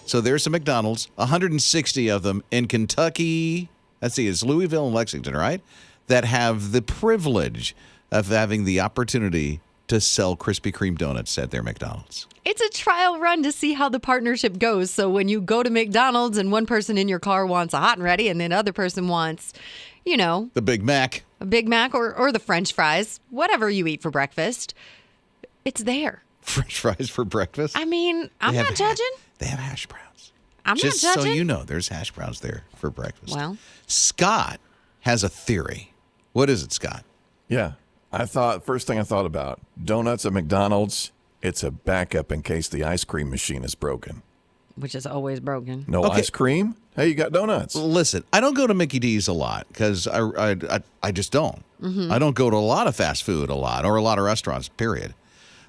So there's some McDonald's, 160 of them in Kentucky. Let's see, it's Louisville and Lexington, right? That have the privilege of having the opportunity to sell Krispy Kreme donuts at their McDonald's. It's a trial run to see how the partnership goes. So when you go to McDonald's and one person in your car wants a hot and ready and then other person wants, the Big Mac. A Big Mac or the French fries, whatever you eat for breakfast, it's there. French fries for breakfast? I mean, I'm not judging. They have hash browns. I'm not judging. Just so you know, there's hash browns there for breakfast. Well, Scott has a theory. What is it, Scott? Yeah. First thing I thought about, donuts at McDonald's, it's a backup in case the ice cream machine is broken. which is always broken. No ice cream? Hey, you got donuts. Listen, I don't go to Mickey D's a lot because I just don't. Mm-hmm. I don't go to a lot of fast food or a lot of restaurants, period.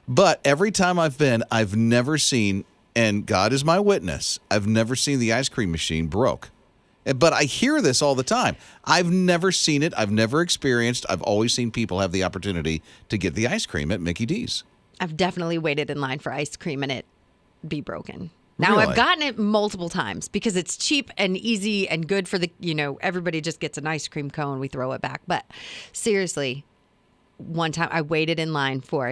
But every time I've been, I've never seen, and God is my witness, I've never seen the ice cream machine broke. But I hear this all the time. I've never seen it. I've never experienced. I've always seen people have the opportunity to get the ice cream at Mickey D's. I've definitely waited in line for ice cream and it be broken. Now, Really? I've gotten it multiple times because it's cheap and easy and good for the, everybody just gets an ice cream cone. We throw it back. But seriously, one time I waited in line for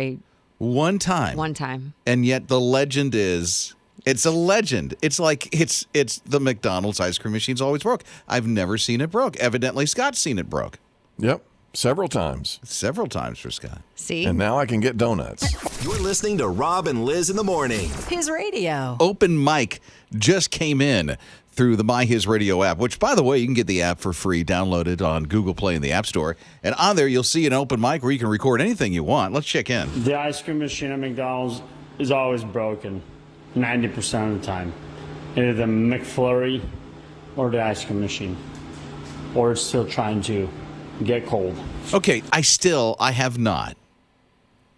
One time. And yet the legend is, it's a legend. It's like, it's the McDonald's ice cream machine's always broke. I've never seen it broke. Evidently, Scott's seen it broke. Yep. Several times. Several times for Scott. See? And now I can get donuts. You're listening to Rob and Liz in the morning. His radio. Open mic just came in through the My HISRadio app, which, by the way, you can get the app for free, downloaded on Google Play and the App Store. And on there, you'll see an open mic where you can record anything you want. Let's check in. The ice cream machine at McDonald's is always broken, 90% of the time. Either the McFlurry or the ice cream machine. Or it's still trying to get cold. Okay, I have not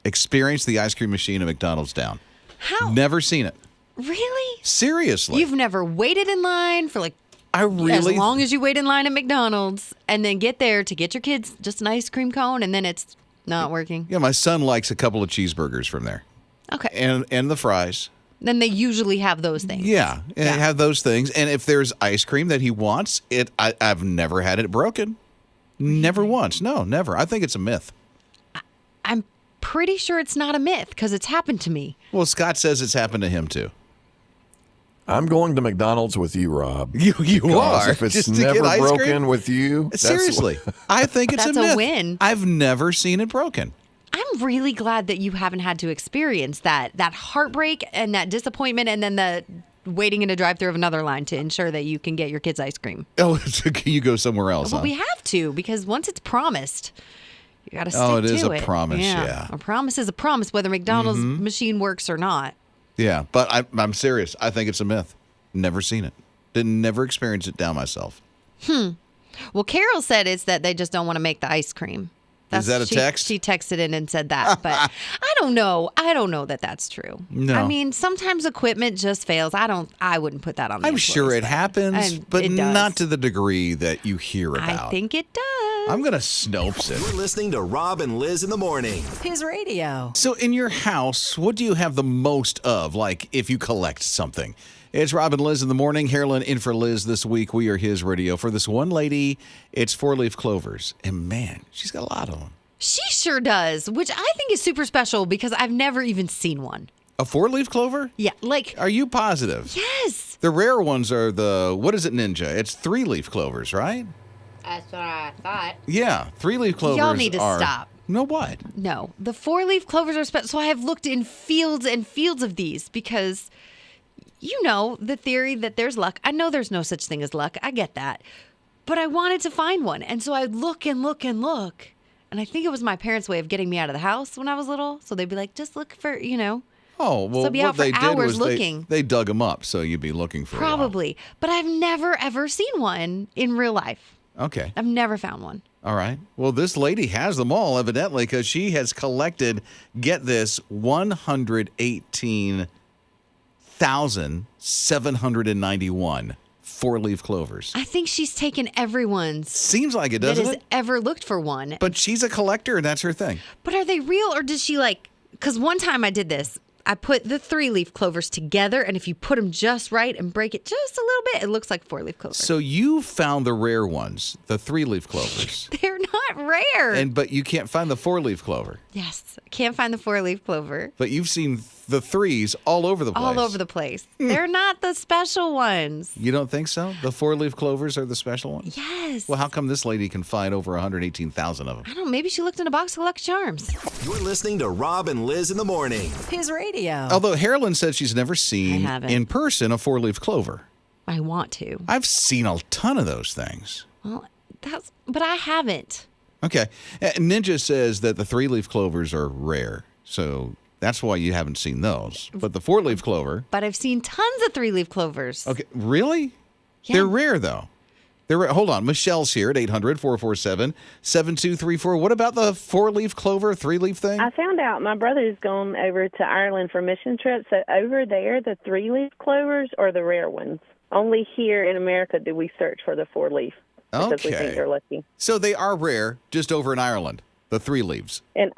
experienced the ice cream machine at McDonald's down. How? Never seen it. Really? Seriously. You've never waited in line for I really as long as you wait in line at McDonald's and then get there to get your kids just an ice cream cone and then it's not working? Yeah, my son likes a couple of cheeseburgers from there. Okay. And the fries. Then they usually have those things. Yeah, and have those things. And if there's ice cream that he wants, I've never had it broken. Never once. No, never. I think it's a myth. I'm pretty sure it's not a myth because it's happened to me. Well, Scott says it's happened to him too. I'm going to McDonald's with you, Rob. You Because are. if it's Just to never get ice broken cream? with you, Seriously, I think it's That's a myth. a win. I've never seen it broken. I'm really glad that you haven't had to experience that heartbreak and that disappointment and then the waiting in a drive-thru of another line to ensure that you can get your kids ice cream. Oh, so you go somewhere else, Well, huh? we have to because once it's promised, you got to stick to it. Oh, it is a promise, yeah. A promise is a promise, whether McDonald's machine works or not. Yeah, but I'm serious. I think it's a myth. Never seen it. Didn't never experience it down myself. Well, Carol said it's that they just don't want to make the ice cream. Is that a text? She texted in and said that, but I don't know. I don't know that that's true. No. I mean, sometimes equipment just fails. I wouldn't put that on the I'm sure employees, it happens, but it does. not to the degree that you hear about. I think it does. I'm going to Snopes it. You're listening to Rob and Liz in the morning. His radio. So in your house, what do you have the most of, like if you collect something? It's Rob and Liz in the morning. Harlan in for Liz this week. We are His Radio. For this one lady, it's 4-leaf clovers. And man, she's got a lot of them. She sure does, which I think is super special because I've never even seen one. A 4-leaf clover? Yeah, like, Are you positive? yes. The rare ones are what is it, Ninja? It's 3-leaf clovers, right? That's what I thought. Yeah, 3-leaf clovers Y'all need to are... stop. No, what? No, the 4-leaf clovers are special. So I have looked in fields and fields of these because, the theory that there's luck. I know there's no such thing as luck. I get that. But I wanted to find one. And so I'd look and look and look. And I think it was my parents' way of getting me out of the house when I was little. So they'd be like, just look for, Oh, well, So I'd be what out for they did hours was looking. they dug them up, so you'd be looking for a while. Probably. But I've never, ever seen one in real life. Okay. I've never found one. All right. Well, this lady has them all, evidently, because she has collected, get this, 118,791 4-leaf clovers? I think she's taken everyone's Seems like it, that doesn't has it? ever looked for one. But she's a collector, and that's her thing. But are they real, or does she because one time I did this. I put the 3-leaf clovers together, and if you put them just right and break it just a little bit, it looks like 4-leaf clovers. So you found the rare ones, the 3-leaf clovers. They're not rare. But you can't find the 4-leaf clover. Yes, I can't find the 4-leaf clover. But you've seen the 3s all over the place. All over the place. They're not the special ones. You don't think so? The 4-leaf clovers are the special ones? Yes. Well, how come this lady can find over 118,000 of them? I don't know. Maybe she looked in a box of Lucky Charms. You're listening to Rob and Liz in the morning. His radio. Although Harlan said she's never seen I haven't. in person a 4-leaf clover. I want to. I've seen a ton of those things. Well, but I haven't. Okay. Ninja says that the 3-leaf clovers are rare. So that's why you haven't seen those. But the 4-leaf clover. But I've seen tons of 3-leaf clovers. Okay. Really? Yeah. They're rare, though. Hold on. Michelle's here at 800-447-7234. What about the 4-leaf clover, 3-leaf thing? I found out my brother's gone over to Ireland for mission trips. So over there, the 3-leaf clovers are the rare ones. Only here in America do we search for the 4-leaf because we think they're lucky. So they are rare just over in Ireland, the 3-leaves. In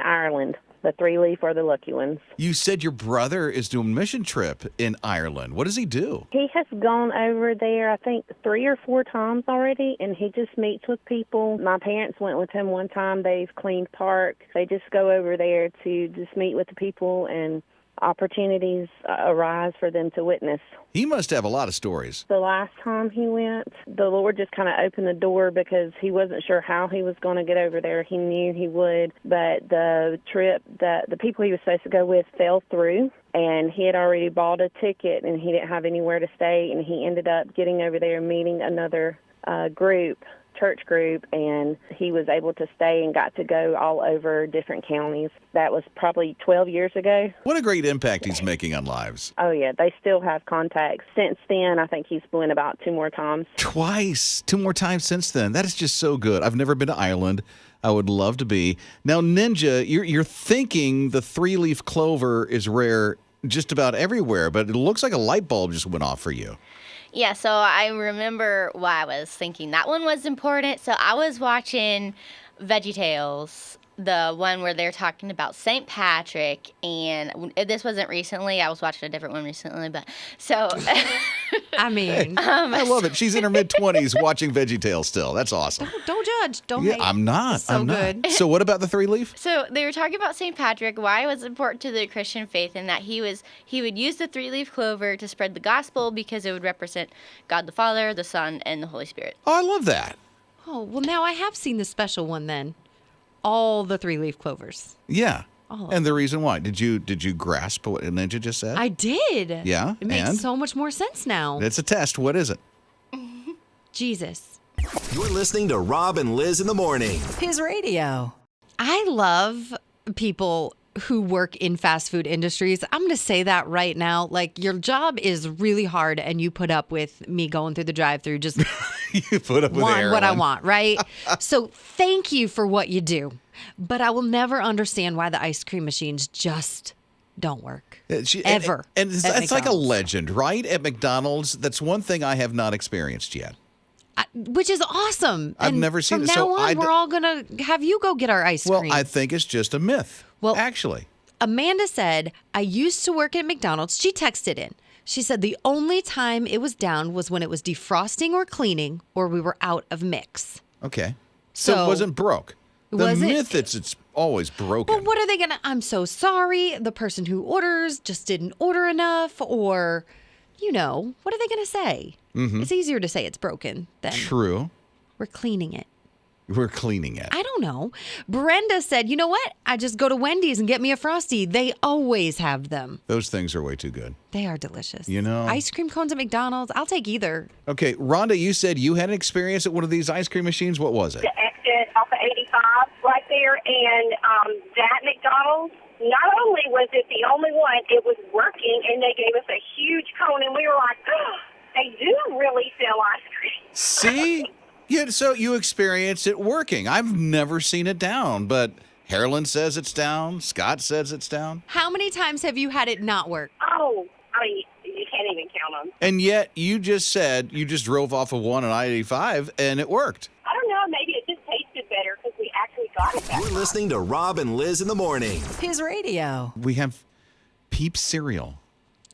Ireland, the 3-leaf are the lucky ones. You said your brother is doing a mission trip in Ireland. What does he do? He has gone over there, I think, 3 or 4 times already, and he just meets with people. My parents went with him one time. They've cleaned parks. They just go over there to just meet with the people, and opportunities arise for them to witness. He must have a lot of stories. The last time he went, the Lord just kind of opened the door because he wasn't sure how he was going to get over there. He knew he would, but the trip that the people he was supposed to go with fell through, and he had already bought a ticket, and he didn't have anywhere to stay, and he ended up getting over there and meeting another church group, and he was able to stay and got to go all over different counties. That was probably 12 years ago. What a great impact he's making on lives. Oh, yeah. They still have contacts. Since then, I think he's went about 2 more times. Twice. 2 more times since then. That is just so good. I've never been to Ireland. I would love to be. Now, Ninja, you're thinking the 3-leaf clover is rare just about everywhere, but it looks like a light bulb just went off for you. Yeah, so I remember why I was thinking that one was important. So I was watching VeggieTales, the one where they're talking about St. Patrick, and this wasn't recently. I was watching a different one recently, but so... I mean... I love it. She's in her mid-20s watching VeggieTales still. That's awesome. Don't judge. Don't Yeah, hate. I'm not. It's so I'm good. not. So what about the 3-leaf? So they were talking about St. Patrick, why it was important to the Christian faith, and that he would use the 3-leaf clover to spread the gospel because it would represent God the Father, the Son, and the Holy Spirit. Oh, I love that. Oh, well, now I have seen the special one then. All the 3-leaf clovers. Yeah. Oh. And the reason why? Did you grasp what Ninja just said? I did. Yeah, It makes and? so much more sense now. It's a test. What is it? Jesus. You're listening to Rob and Liz in the morning. His radio. I love people who work in fast food industries. I'm going to say that right now. Like, your job is really hard, and you put up with me going through the drive-thru just You put up with want what I Aaron. want, right? So thank you for what you do. But I will never understand why the ice cream machines just don't work. Ever. And it's at like a McDonald's. legend, right? At McDonald's, that's one thing I have not experienced yet. Which is awesome. I've And never seen from it. now So on, we're all going to have you go get our ice Well, cream. I think it's just a myth. Well, actually. Amanda said, I used to work at McDonald's. She texted in. She said the only time it was down was when it was defrosting or cleaning or we were out of mix. Okay. So it wasn't broke. The wasn't- myth it's always broken. Well, what are they going to? I'm so sorry. The person who orders just didn't order enough, or, what are they going to say? Mm-hmm. It's easier to say it's broken than True. we're cleaning it. We're cleaning it. I don't know. Brenda said, you know what? I just go to Wendy's and get me a Frosty. They always have them. Those things are way too good. They are delicious. Ice cream cones at McDonald's. I'll take either. Okay, Rhonda, you said you had an experience at one of these ice cream machines. What was it? The exit off of 85 right there, and that McDonald's, not only was it the only one, it was working, and they gave us a huge cone, and we were like, oh, they do really sell ice cream. See? Yeah, so you experienced it working. I've never seen it down, but Harlan says it's down. Scott says it's down. How many times have you had it not work? Oh, I mean, you can't even count them. And yet you just said you just drove off of 1 on I-85 and it worked. I don't know, maybe it just tasted better because we actually got it that You're time. listening to Rob and Liz in the morning. His radio. We have Peep cereal.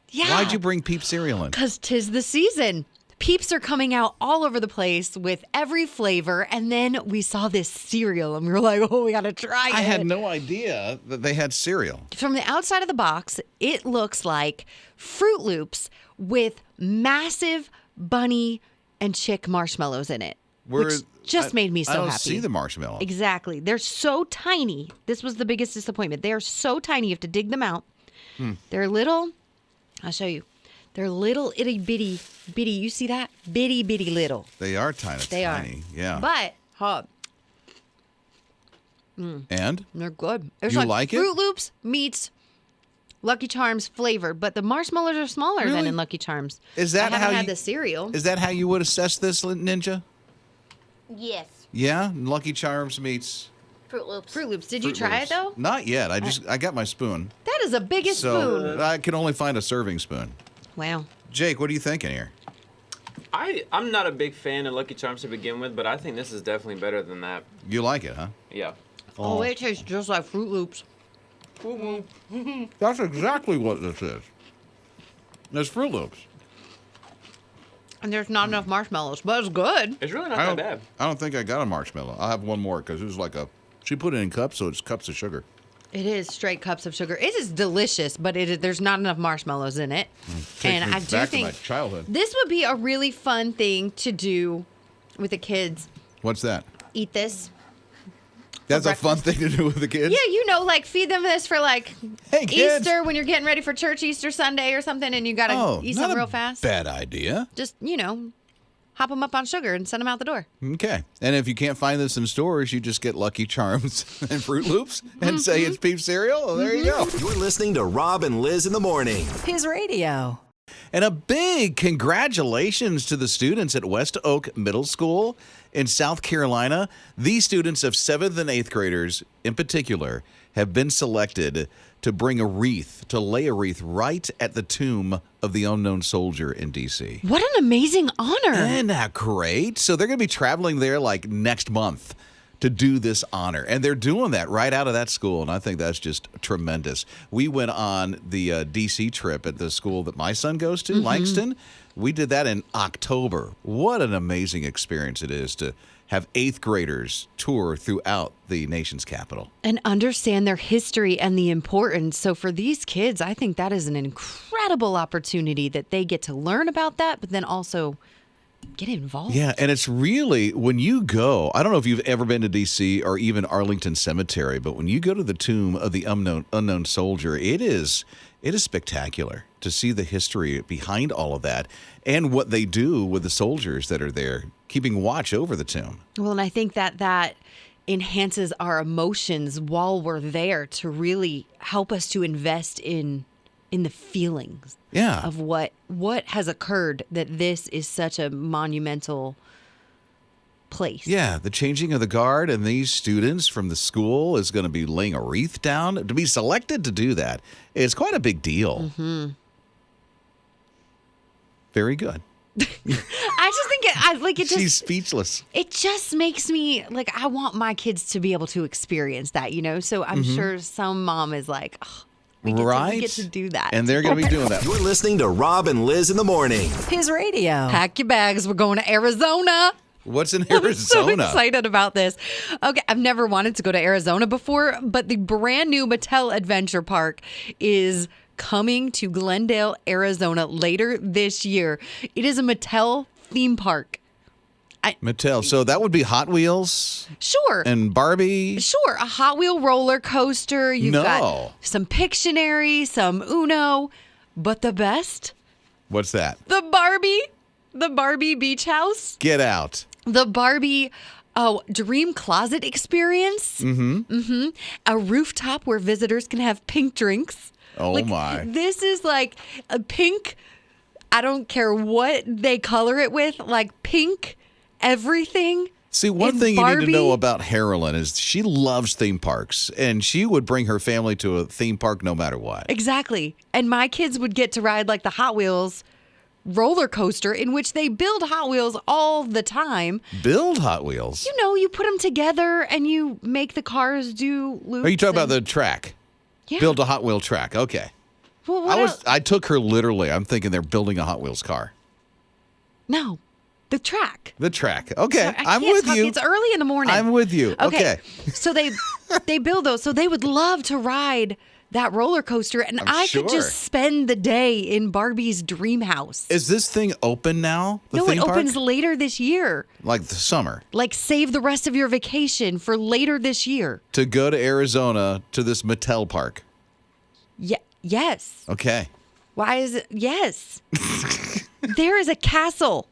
Yeah. Why'd you bring Peep cereal in? Because 'tis the season. Peeps are coming out all over the place with every flavor. And then we saw this cereal and we were like, oh, we got to try it. I had no idea that they had cereal. From the outside of the box, it looks like Fruit Loops with massive bunny and chick marshmallows in it. Which just made me so I don't happy. see the marshmallow. Exactly. They're so tiny. This was the biggest disappointment. They are so tiny. You have to dig them out. They're little. I'll show you. They're little itty bitty. You see that? Bitty little. They are tiny. They are. Yeah. But, And? they're good. It's You like it? Fruit Loops meets Lucky Charms flavored, but the marshmallows are smaller than Really? in Lucky Charms. Is that I haven't how had you- the cereal. Is that how you would assess this, Ninja? Yes. Yeah? Lucky Charms meets... Fruit Loops. Fruit Loops. Did you Fruit try Loops. it though? Not yet. I got my spoon. That is the biggest So spoon. I can only find a serving spoon. Wow. Jake, what are you thinking here? I'm not a big fan of Lucky Charms to begin with, but I think this is definitely better than that. You like it, huh? Yeah. Oh, it tastes just like Fruit Loops. That's exactly what this is. There's Fruit Loops. And there's not enough marshmallows, but it's good. It's really not I that don't, bad. I don't think I got a marshmallow. I'll have one more because it was like a... She put it in cups, so it's cups of sugar. It is straight cups of sugar. It is delicious, but there's not enough marshmallows in it. Takes me I do back think to my childhood. this would be a really fun thing to do with the kids. What's that? Eat this. That's a fun thing to do with the kids? Yeah, you know, like feed them this for like Hey, kids. Easter when you're getting ready for church, Easter Sunday or something, and you got to eat not something a real fast. Bad idea. Just, hop them up on sugar and send them out the door. Okay. And if you can't find this in stores, you just get Lucky Charms and Fruit Loops and say it's Peep cereal. Well, there you go. You're listening to Rob and Liz in the morning. His radio. And a big congratulations to the students at West Oak Middle School in South Carolina. These students of 7th and 8th graders in particular have been selected to bring a wreath, to lay a wreath right at the tomb of the unknown soldier in D.C. What an amazing honor. Isn't that great? So they're going to be traveling there like next month to do this honor. And they're doing that right out of that school. And I think that's just tremendous. We went on the D.C. trip at the school that my son goes to, Langston. We did that in October. What an amazing experience it is to have 8th graders tour throughout the nation's capital. And understand their history and the importance. So for these kids, I think that is an incredible opportunity that they get to learn about that, but then also get involved. Yeah, and it's really, when you go, I don't know if you've ever been to D.C. or even Arlington Cemetery, but when you go to the tomb of the unknown soldier, it is spectacular to see the history behind all of that and what they do with the soldiers that are there, keeping watch over the tomb. Well, and I think that enhances our emotions while we're there to really help us to invest in the feelings of what has occurred, that this is such a monumental place. Yeah, the changing of the guard, and these students from the school is going to be laying a wreath down. To be selected to do that is quite a big deal. Very good. I just think it She's speechless. It just makes me like, I want my kids to be able to experience that, So I'm sure some mom is like, oh, we get to do that. And they're going to be doing that. You're listening to Rob and Liz in the morning. His radio. Pack your bags. We're going to Arizona. What's in I'm Arizona? so excited about this. Okay, I've never wanted to go to Arizona before, but the brand new Mattel Adventure Park is coming to Glendale, Arizona later this year. It is a Mattel theme park. Mattel. So that would be Hot Wheels Sure. and Barbie. Sure, a Hot Wheel roller coaster. You've got some Pictionary, some Uno, but the best, What's that? the Barbie beach house, Get out. the Barbie dream closet experience, a rooftop where visitors can have pink drinks. Oh, my. This is like a pink, I don't care what they color it with, like pink everything. See, one And thing you need to know Barbie- about Harlan is she loves theme parks, and she would bring her family to a theme park no matter what. Exactly. And my kids would get to ride like the Hot Wheels roller coaster in which they build Hot Wheels all the time. Build Hot Wheels? You know, you put them together and you make the cars do loops. Are you talking about the track? Yeah. Build a Hot Wheel track. Okay. Well, what else? I took her literally. I'm thinking they're building a Hot Wheels car. No, the track. The track. Okay, Sorry, I I'm can't with talk. you. It's early in the morning. I'm with you. Okay. So they build those. So they would love to ride that roller coaster, and I could sure. just spend the day in Barbie's dream house. Is this thing open now? The No, theme it park? opens later this year. Like the summer. Like save the rest of your vacation for later this year. To go to Arizona to this Mattel park. Yes. Okay. Why is it? Yes. There is a castle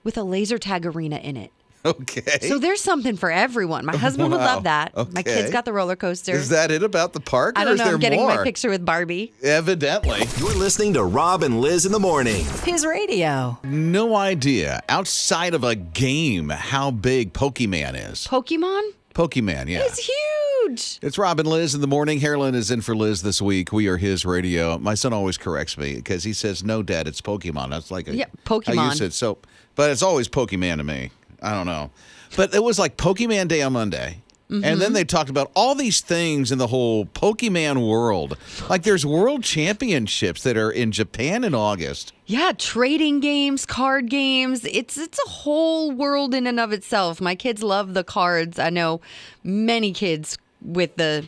with a laser tag arena in it. Okay. So there's something for everyone. My husband would Wow. love that. My Okay. kids got the roller coaster. Is that it about the park? I or don't is know. there I'm getting more? my picture with Barbie. Evidently. You're listening to Rob and Liz in the morning. His radio. No idea outside of a game how big Pokemon is. Pokemon? Pokemon, yeah. It's huge. It's Rob and Liz in the morning. Harlan is in for Liz this week. We are his radio. My son always corrects me because he says, "No, Dad, it's Pokemon." That's like Yeah, how Pokemon. you said so, but it's always Pokemon to me. I don't know, but it was like Pokemon Day on Monday. And then they talked about all these things in the whole Pokemon world. Like there's world championships that are in Japan in August. Yeah, trading games, card games. It's a whole world in and of itself. My kids love the cards. I know many kids with the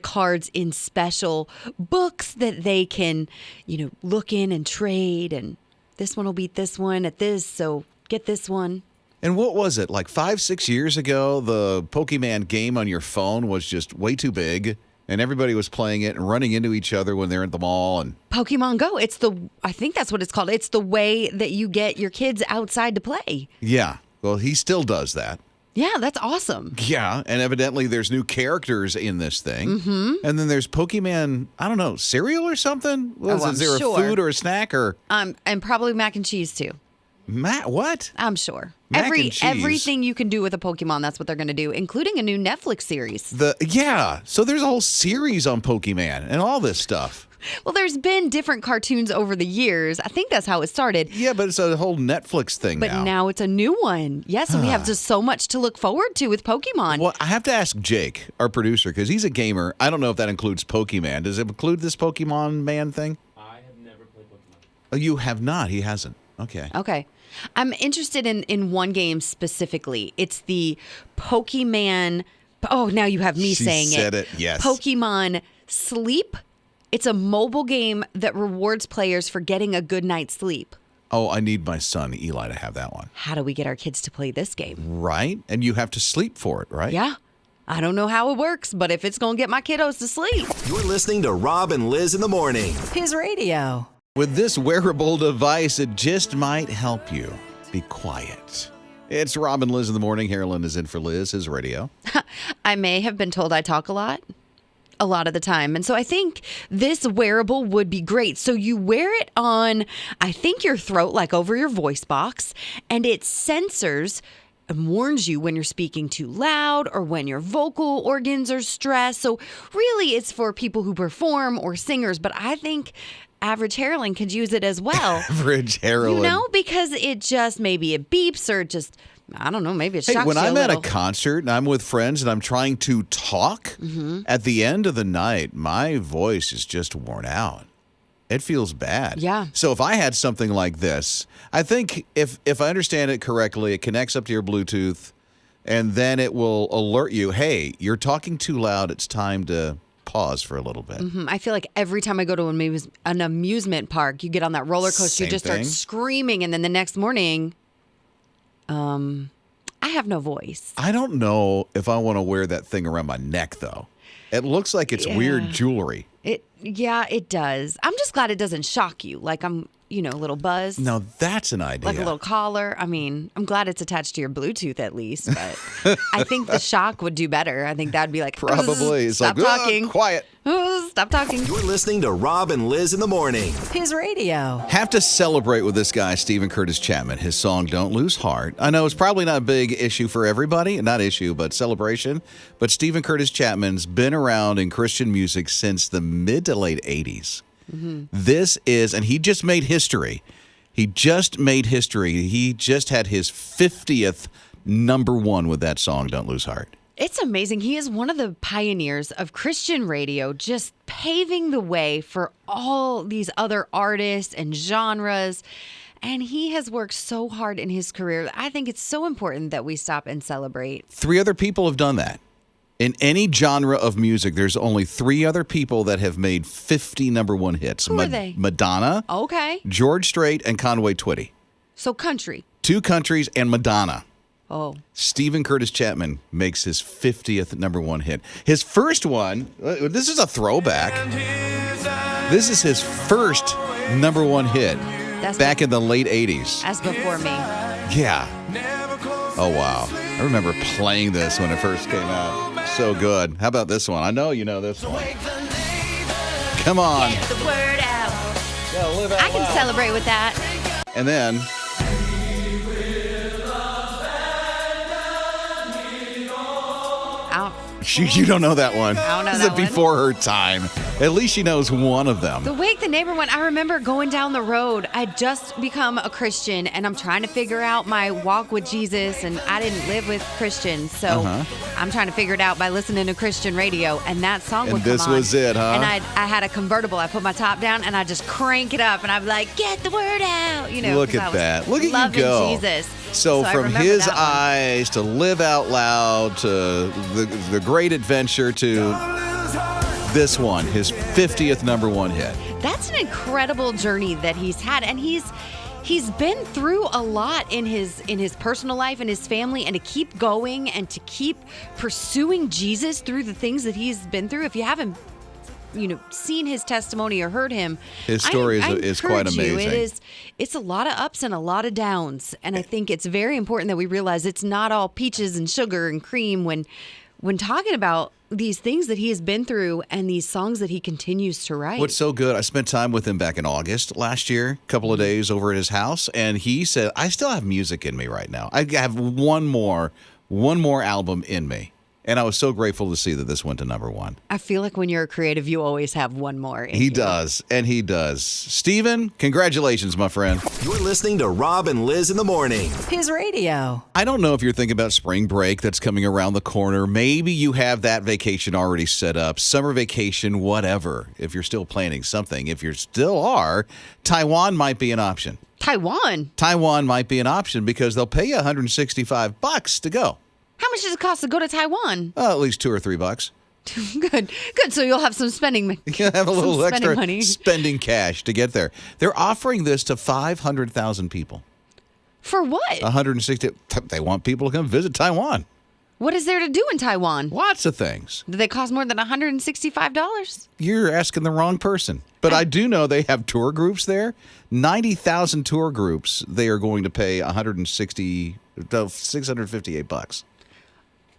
cards in special books that they can, look in and trade, and this one will beat this one at this, so get this one. And what was it, like 5-6 years ago, the Pokemon game on your phone was just way too big, and everybody was playing it and running into each other when they're at the mall. And Pokemon Go. I think that's what it's called. It's the way that you get your kids outside to play. yeah, well, he still does that. Yeah, that's awesome. Yeah, and evidently there's new characters in this thing. Mm-hmm. And then there's Pokemon, I don't know, cereal or something? I'm Is there sure. a food or a snack or? And probably mac and cheese too. What? I'm sure. Mac and cheese. Everything you can do with a Pokemon, that's what they're going to do, including a new Netflix series. So there's a whole series on Pokemon and all this stuff. Well, there's been different cartoons over the years. I think that's how it started. Yeah, but it's a whole Netflix thing But now it's a new one. Yes, and we have just so much to look forward to with Pokemon. Well, I have to ask Jake, our producer, because he's a gamer. I don't know if that includes Pokemon. Does it include this Pokemon Man thing? I have never played Pokemon. Oh, you have not. He hasn't. Okay. Okay. I'm interested in one game specifically. It's the Pokemon. Oh, now you have me She saying said it, yes. Pokemon Sleep. It's a mobile game that rewards players for getting a good night's sleep. Oh, I need my son, Eli, to have that one. How do we get our kids to play this game? Right? And you have to sleep for it, right? Yeah. I don't know how it works, but if it's going to get my kiddos to sleep. You're listening to Rob and Liz in the morning. His radio. With this wearable device, it just might help you be quiet. It's Rob and Liz in the morning. Harlan is in for Liz, his radio. I may have been told I talk a lot of the time. And so I think this wearable would be great. So you wear it on, I think, your throat, like over your voice box, and it censors and warns you when you're speaking too loud or when your vocal organs are stressed. So really it's for people who perform or singers, but I think average Harlan could use it as well. Average Harlan. Because it just, maybe it beeps or just, I don't know, maybe it shocks Hey, when you I'm a at a little. concert and I'm with friends and I'm trying to talk, at the end of the night, my voice is just worn out. It feels bad. Yeah. So if I had something like this, I think if I understand it correctly, it connects up to your Bluetooth, and then it will alert you, hey, you're talking too loud. It's time to pause for a little bit. I feel like every time I go to an amusement park, you get on that roller coaster, Same you just thing. start screaming, and then the next morning, I have no voice. I don't know if I want to wear that thing around my neck, though. It looks like it's weird jewelry. It does. I'm just glad it doesn't shock you. Like I'm, a little buzz. Now, that's an idea. Like a little collar. I mean, I'm glad it's attached to your Bluetooth at least, but I think the shock would do better. I think that'd be like, Probably. It's stop like, talking. Quiet. Stop talking. You're listening to Rob and Liz in the morning. His radio. Have to celebrate with this guy, Stephen Curtis Chapman. His song, Don't Lose Heart. I know it's probably not a big issue for everybody. Not issue, but celebration. But Stephen Curtis Chapman's been around in Christian music since the mid to late 80s. This is, and he just made history. He just made history. He just had his 50th number one with that song, Don't Lose Heart. It's amazing. He is one of the pioneers of Christian radio, just paving the way for all these other artists and genres. And he has worked so hard in his career. I think it's so important that we stop and celebrate. 3 other people have done that. In any genre of music, there's only 3 other people that have made 50 number one hits. Who are they? Madonna, Okay. George Strait, and Conway Twitty. So country. 2 countries and Madonna. Oh. Stephen Curtis Chapman makes his 50th number one hit. His first one, this is a throwback. This is his first number one hit back in the late 80s. That's before me. Yeah. Oh, wow. I remember playing this when it first came out. So good. How about this one? I know you know this one. Come on. Get the word out. Yeah, live out I can loud. celebrate with that. And then... You don't know that one. I don't know This that is one. before her time. At least she knows one of them. The Wake the Neighbor one, I remember going down the road. I'd just become a Christian, and I'm trying to figure out my walk with Jesus, and I didn't live with Christians, so I'm trying to figure it out by listening to Christian radio, and that song And would come this on. was it, huh? And I had a convertible. I put my top down, and I just crank it up, and I'd be like, get the word out, you know. Look 'cause I at was that. Look at you loving go. Jesus. So I from remember his that one. eyes to Live Out Loud to the Great Adventure to this one, his 50th number one hit. That's an incredible journey that he's had, and he's been through a lot in his personal life and his family, and to keep going and to keep pursuing Jesus through the things that he's been through. If you haven't seen his testimony or heard him, His story I is quite encourage you. amazing. It's a lot of ups and a lot of downs, and I think it's very important that we realize it's not all peaches and sugar and cream when talking about these things that he has been through and these songs that he continues to write. What's so good, I spent time with him back in August last year, a couple of days over at his house, and he said, I still have music in me right now. I have one more album in me. And I was so grateful to see that this went to number one. I feel like when you're a creative, you always have one more in He you. does, and he does. Steven, congratulations, my friend. You're listening to Rob and Liz in the morning. His radio. I don't know if you're thinking about spring break that's coming around the corner. Maybe you have that vacation already set up, summer vacation, whatever, if you're still planning something. If you still are, Taiwan might be an option. Taiwan might be an option because they'll pay you $165 to go. How much does it cost to go to Taiwan? At least $2 or $3. Good. So you'll have some spending. You have a little some extra money. spending cash to get there. They're offering this to 500,000 people. For what? 160. They want people to come visit Taiwan. What is there to do in Taiwan? Lots of things. Do they cost more than $165? You're asking the wrong person. But I do know they have tour groups there. 90,000 tour groups. They are going to pay $658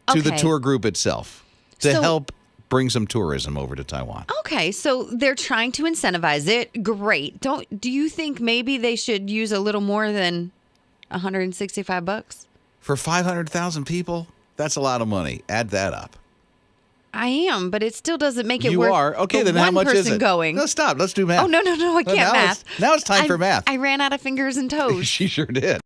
to the Okay. tour group itself to So- help bring some tourism over to Taiwan. Okay, so they're trying to incentivize it. Great. Do you think maybe they should use a little more than $165? For 500,000 people, that's a lot of money. Add that up. I am, but it still doesn't make it You worth are? Okay, the then how one much is person it? going. No, stop. Let's do math. Oh, no, I can't now math. Now it's time for math. I ran out of fingers and toes. She sure did.